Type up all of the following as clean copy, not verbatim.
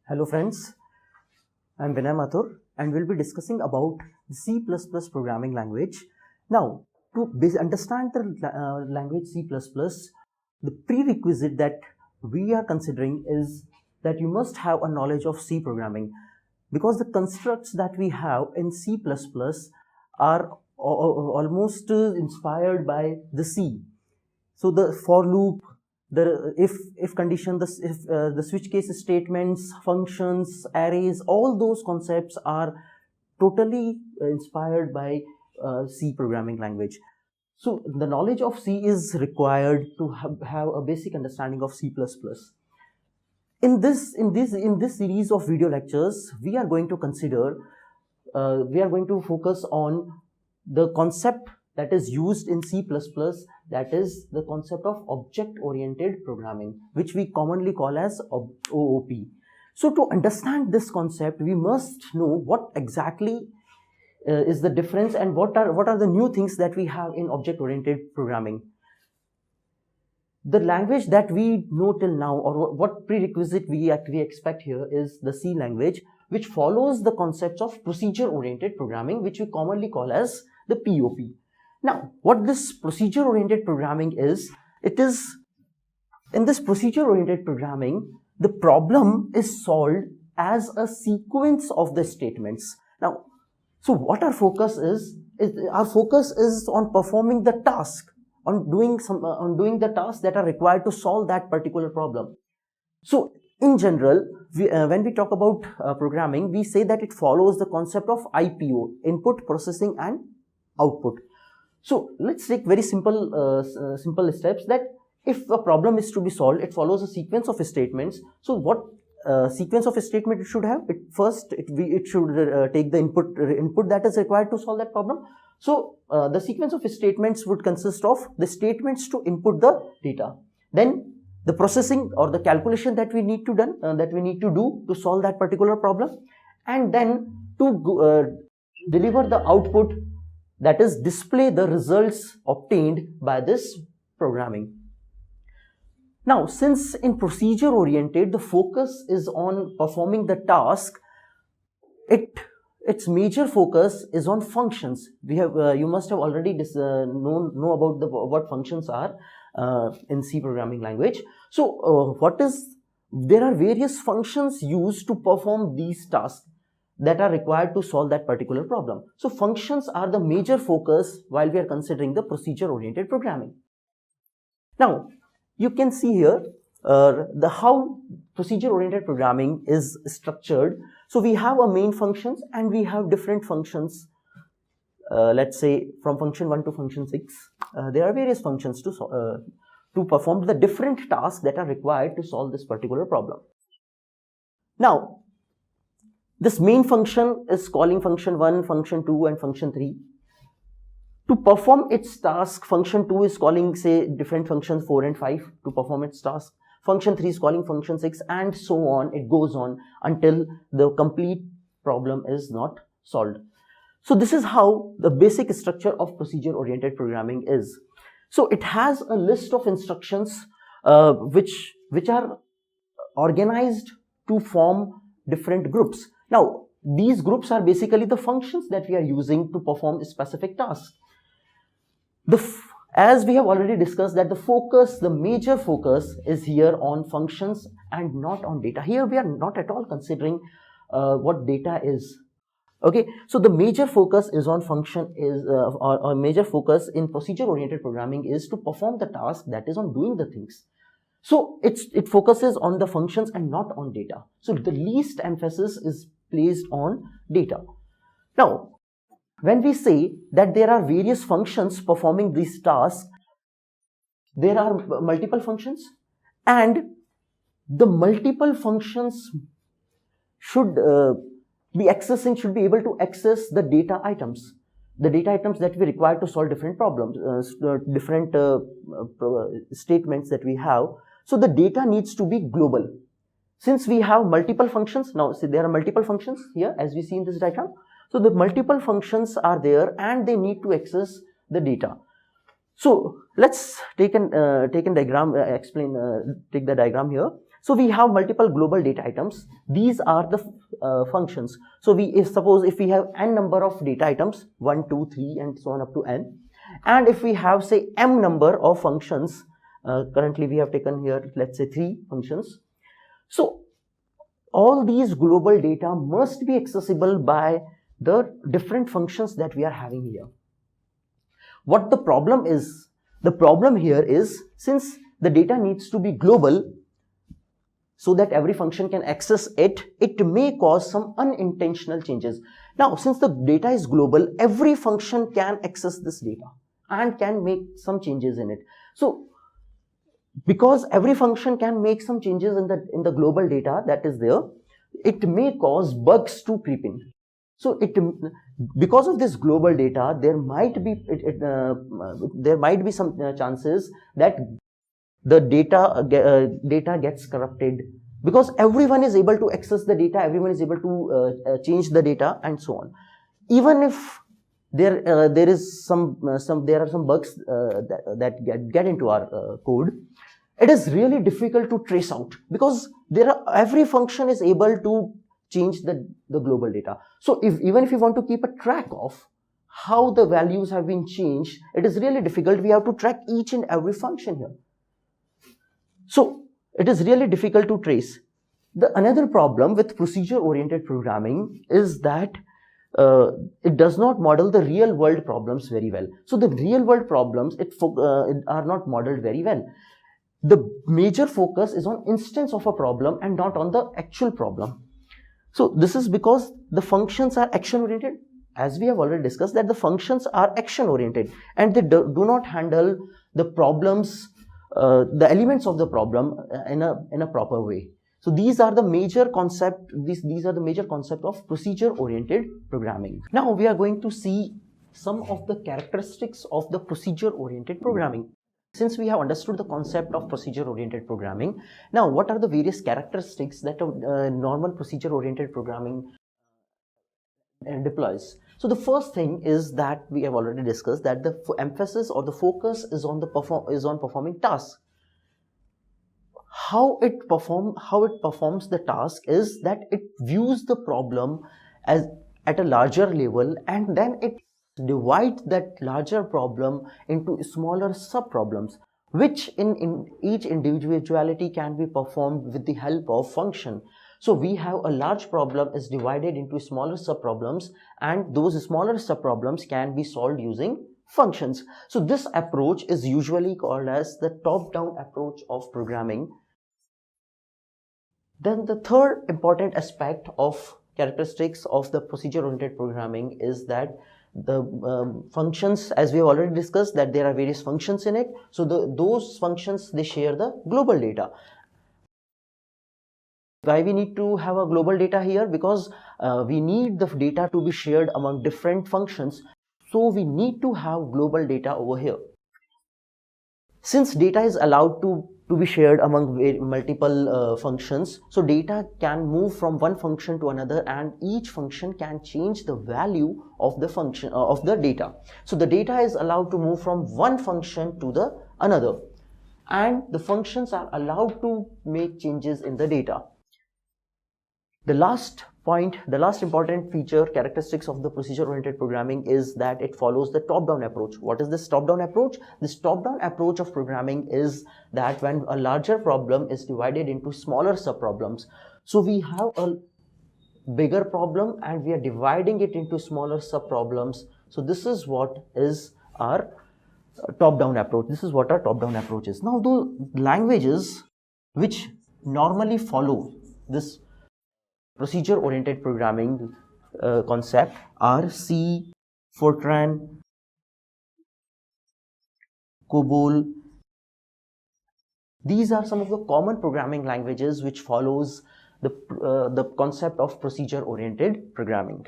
Hello friends, I am Vinay Mathur and we'll be discussing about the C++ programming language. Now, to understand the language C++, the prerequisite that we are considering is that you must have a knowledge of C programming, because the constructs that we have in C++ are almost inspired by the C. So the for loop, the if condition, the switch case statements, functions, arrays, all those concepts are totally inspired by C programming language. So the knowledge of C is required to have a basic understanding of C++. In this series of video lectures, we are going to focus on the concept that is used in C++, that is the concept of object-oriented programming, which we commonly call as OOP. So to understand this concept, we must know what exactly is the difference and what are the new things that we have in object-oriented programming. The language that we know till now, or what prerequisite we actually expect here, is the C language, which follows the concepts of procedure-oriented programming, which we commonly call as the POP. Now, what this procedure-oriented programming is, it is, in this procedure-oriented programming, the problem is solved as a sequence of the statements. Now, so what our focus is on performing the task, on doing the tasks that are required to solve that particular problem. So, in general, when we talk about programming, we say that it follows the concept of IPO, input, processing, and output. So let's take very simple steps, that if a problem is to be solved, it follows a sequence of statements. So what sequence of a statement it should have? It should take the input that is required to solve that problem. So the sequence of statements would consist of the statements to input the data, then the processing or the calculation that we need to do to solve that particular problem, and then to deliver the output, that is display the results obtained by this programming. Now, since in procedure oriented the focus is on performing the task, its major focus is on functions. We have you must have already know about what functions are in C programming language. So there are various functions used to perform these tasks that are required to solve that particular problem. So functions are the major focus while we are considering the procedure-oriented programming. Now, you can see here how procedure-oriented programming is structured. So we have a main functions and we have different functions. Let's say from function 1 to function 6, there are various functions to perform the different tasks that are required to solve this particular problem. Now, this main function is calling function 1, function 2 and function 3. To perform its task, function 2 is calling, say, different functions 4 and 5 to perform its task. Function 3 is calling function 6, and so on. It goes on until the complete problem is not solved. So this is how the basic structure of procedure-oriented programming is. So it has a list of instructions which are organized to form different groups. Now, these groups are basically the functions that we are using to perform a specific task. As we have already discussed, that the major focus is here on functions and not on data. Here we are not at all considering what data is. Okay, so the major focus is on or major focus in procedure-oriented programming is to perform the task, that is on doing the things. So it focuses on the functions and not on data. So the least emphasis is placed on data. Now, when we say that there are various functions performing these tasks, there are multiple functions, and the multiple functions should be able to access the data items. The data items that we require to solve different problems, different statements that we have. So the data needs to be global. Since we have multiple functions, now see there are multiple functions here as we see in this diagram. So the multiple functions are there and they need to access the data. So let's take the diagram here. So we have multiple global data items. These are the functions. So suppose if we have n number of data items, 1, 2, 3 and so on up to n, and if we have say m number of functions, currently we have taken here let's say 3 functions. So all these global data must be accessible by the different functions that we are having here. What the problem is? The problem here is, since the data needs to be global so that every function can access it, it may cause some unintentional changes. Now, since the data is global, every function can access this data and can make some changes in it. So, because every function can make some changes in the global data that is there, it may cause bugs to creep in. So because of this global data, there might be some chances that the data gets corrupted, because everyone is able to access the data, everyone is able to change the data and so on. Even if there are some bugs that get into our code, it is really difficult to trace out, because every function is able to change the global data. So even if you want to keep a track of how the values have been changed, it is really difficult. We have to track each and every function here. So it is really difficult to trace. Another problem with procedure-oriented programming is that it does not model the real-world problems very well. So the real-world problems are not modeled very well. The major focus is on instance of a problem and not on the actual problem. So this is because the functions are action-oriented. As we have already discussed, that the functions are action-oriented and they do not handle the problems, the elements of the problem in a proper way. So these are the major concept. These are the major concept of procedure-oriented programming. Now we are going to see some of the characteristics of the procedure-oriented programming. Since we have understood the concept of procedure-oriented programming, now what are the various characteristics that a normal procedure-oriented programming deploys? So the first thing is that we have already discussed that the emphasis or the focus is on performing tasks. How it performs the task is that it views the problem as at a larger level, and then it divide that larger problem into smaller sub-problems, which in each individuality can be performed with the help of function. So we have a large problem is divided into smaller sub-problems, and those smaller sub-problems can be solved using functions. So this approach is usually called as the top-down approach of programming. Then the third important aspect of characteristics of the procedure-oriented programming is that the functions, as we have already discussed, that there are various functions in it. So those functions, they share the global data. Why we need to have a global data here? Because we need the data to be shared among different functions. So we need to have global data over here. Since data is allowed to be shared among multiple functions, so data can move from one function to another, and each function can change the value of the function of the data. So the data is allowed to move from one function to the another, and the functions are allowed to make changes in the data. The last important feature, characteristics of the procedure-oriented programming is that it follows the top-down approach. What is this top-down approach? This top-down approach of programming is that when a larger problem is divided into smaller sub-problems, so we have a bigger problem and we are dividing it into smaller sub-problems. So this is what is our top-down approach. This is what our top-down approach is. Now, the languages which normally follow this procedure-oriented programming concept are C, Fortran, COBOL. These are some of the common programming languages which follows the concept of procedure-oriented programming.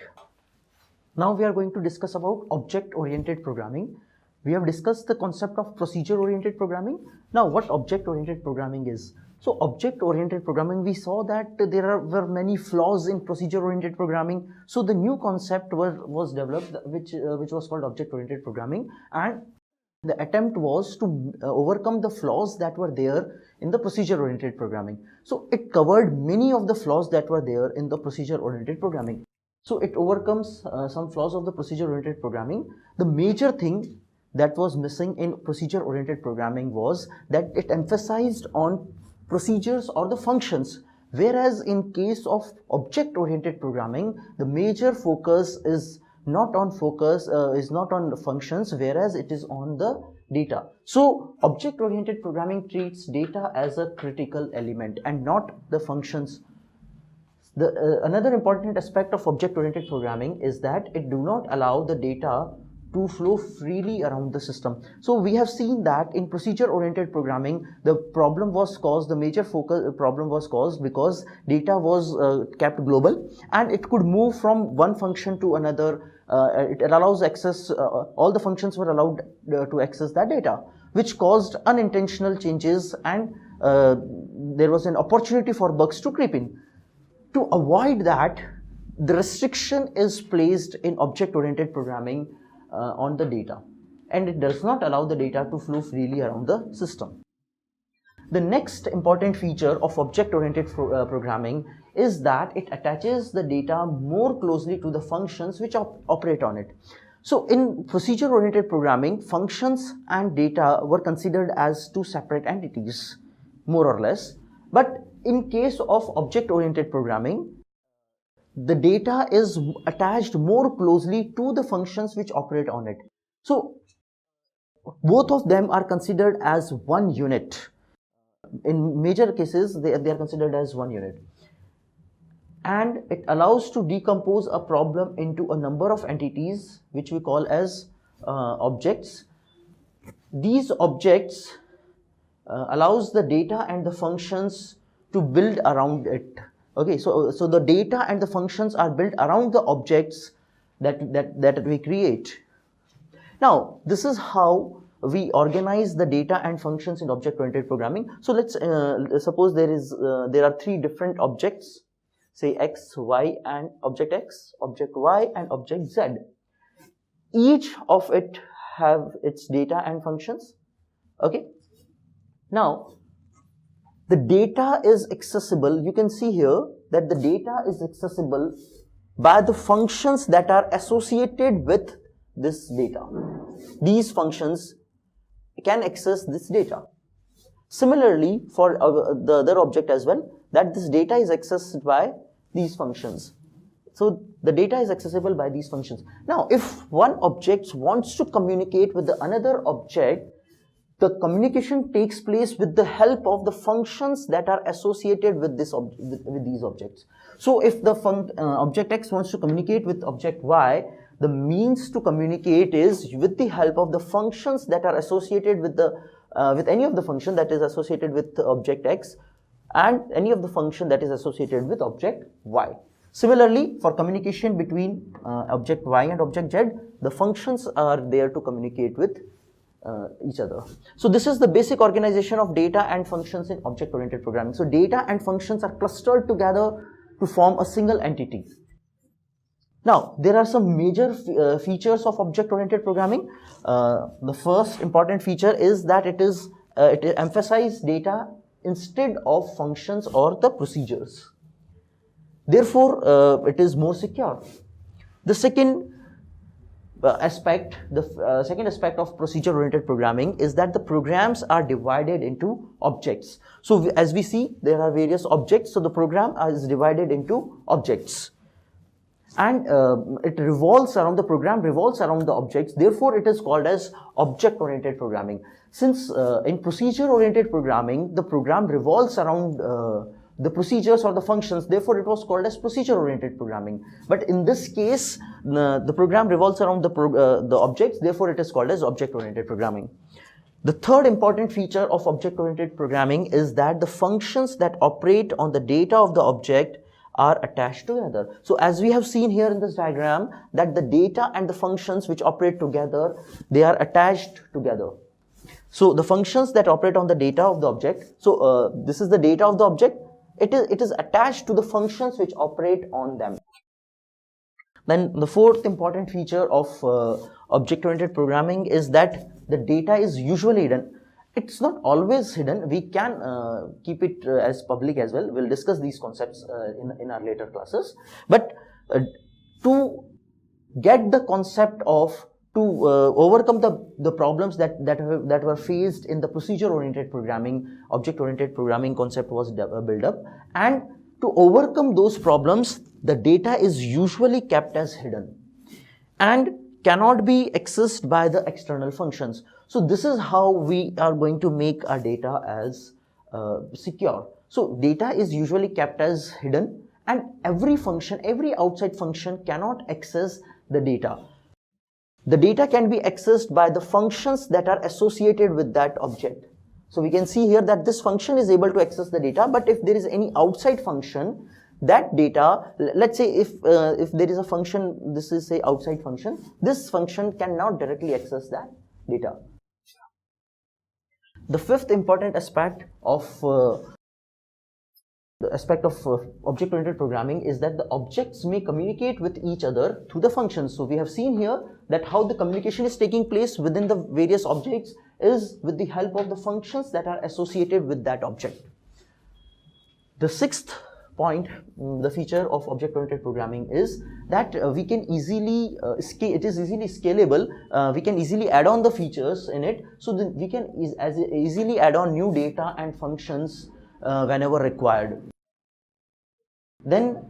Now we are going to discuss about object-oriented programming. We have discussed the concept of procedure-oriented programming. Now what object-oriented programming is? So object-oriented programming, we saw that there were many flaws in procedure-oriented programming. So the new concept was developed, which was called object-oriented programming, and The attempt was to overcome the flaws that were there in the procedure-oriented programming. So it covered many of the flaws that were there in the procedure-oriented programming. So it overcomes some flaws of the procedure-oriented programming. The major thing that was missing in procedure-oriented programming was that it emphasized on procedures or the functions, whereas in case of object-oriented programming, the major focus is not on functions, whereas it is on the data. So object-oriented programming treats data as a critical element and not the functions. Another important aspect of object-oriented programming is that it do not allow the data to flow freely around the system. So we have seen that in procedure-oriented programming, the major problem was caused because data was kept global and it could move from one function to another. It allows access, all the functions were allowed to access that data, which caused unintentional changes, and there was an opportunity for bugs to creep in. To avoid that, the restriction is placed in object-oriented programming on the data, and it does not allow the data to flow freely around the system. The next important feature of object-oriented programming is that it attaches the data more closely to the functions which operate on it. So in procedure-oriented programming, functions and data were considered as two separate entities, more or less. But in case of object-oriented programming, the data is attached more closely to the functions which operate on it. So both of them are considered as one unit. In major cases, they are considered as one unit. And it allows to decompose a problem into a number of entities, which we call as objects. These objects allows the data and the functions to build around it. Okay, so the data and the functions are built around the objects that we create. Now, this is how we organize the data and functions in object-oriented programming. So let's suppose there are three different objects, say X, Y, and object X, object Y, and object Z. Each of it have its data and functions. Okay. Now, the data is accessible. You can see here that the data is accessible by the functions that are associated with this data. These functions can access this data. Similarly, for the other object as well, that this data is accessed by these functions. So the data is accessible by these functions. Now, if one object wants to communicate with the another object, the communication takes place with the help of the functions that are associated with these objects. So if the object X wants to communicate with object Y, the means to communicate is with the help of the functions that are associated with any of the function that is associated with object X and any of the function that is associated with object Y. Similarly, for communication between object Y and object Z, the functions are there to communicate with each other. So this is the basic organization of data and functions in object-oriented programming. So data and functions are clustered together to form a single entity. Now, there are some major features of object-oriented programming. The first important feature is that it emphasizes data instead of functions or the procedures. Therefore, it is more secure. The second aspect of procedure-oriented programming is that the programs are divided into objects. So as we see, there are various objects. So the program is divided into objects, and the program revolves around the objects. Therefore, it is called as object-oriented programming. Since in procedure-oriented programming, the program revolves around the procedures or the functions, therefore it was called as procedure-oriented programming. But in this case, the program revolves around the objects, therefore it is called as object-oriented programming. The third important feature of object-oriented programming is that the functions that operate on the data of the object are attached together. So as we have seen here in this diagram, that the data and the functions which operate together, they are attached together. So the functions that operate on the data of the object, so this is the data of the object, it is attached to the functions which operate on them. Then the fourth important feature of object-oriented programming is that the data is usually hidden. It's not always hidden. We can keep it as public as well. We'll discuss these concepts in our later classes. But to get the concept of, to overcome the problems that were faced in the procedure-oriented programming, object-oriented programming concept was built up, and to overcome those problems, the data is usually kept as hidden and cannot be accessed by the external functions. So this is how we are going to make our data as secure. So data is usually kept as hidden, and every function, every outside function cannot access the data. The data can be accessed by the functions that are associated with that object. So we can see here that this function is able to access the data, but if there is any outside function, that data, let's say if there is a function, this is say outside function, this function cannot directly access that data. The fifth important aspect of object-oriented programming is that the objects may communicate with each other through the functions. So we have seen here that how the communication is taking place within the various objects is with the help of the functions that are associated with that object. The sixth point, the feature of object-oriented programming is that we can easily it is easily scalable. We can easily add on the features in it, so that we can easily add on new data and functions whenever required. Then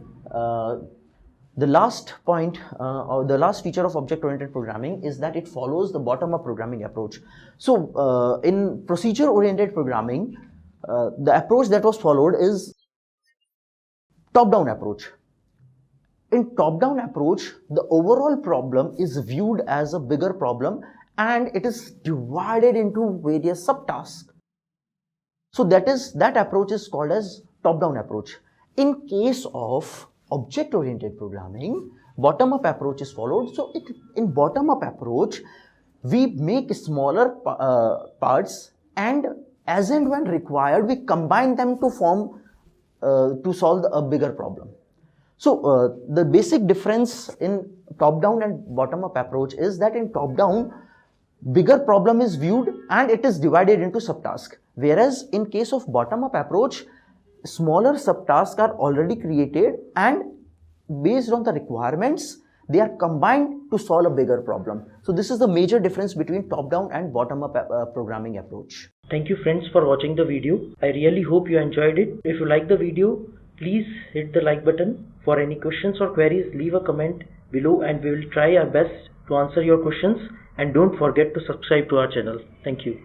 the last point or the last feature of object-oriented programming is that it follows the bottom-up programming approach. So in procedure-oriented programming, the approach that was followed is top-down approach. In top-down approach, the overall problem is viewed as a bigger problem and it is divided into various subtasks. So that approach is called as top-down approach. In case of object-oriented programming, bottom-up approach is followed. So in bottom-up approach, we make smaller parts, and as and when required, we combine them to form to solve a bigger problem. So the basic difference in top-down and bottom-up approach is that in top-down, bigger problem is viewed and it is divided into subtasks. Whereas in case of bottom-up approach, smaller subtasks are already created and based on the requirements, they are combined to solve a bigger problem. So this is the major difference between top-down and bottom-up programming approach. Thank you friends for watching the video. I really hope you enjoyed it. If you like the video, please hit the like button. For any questions or queries, leave a comment below and we will try our best to answer your questions. And don't forget to subscribe to our channel. Thank you.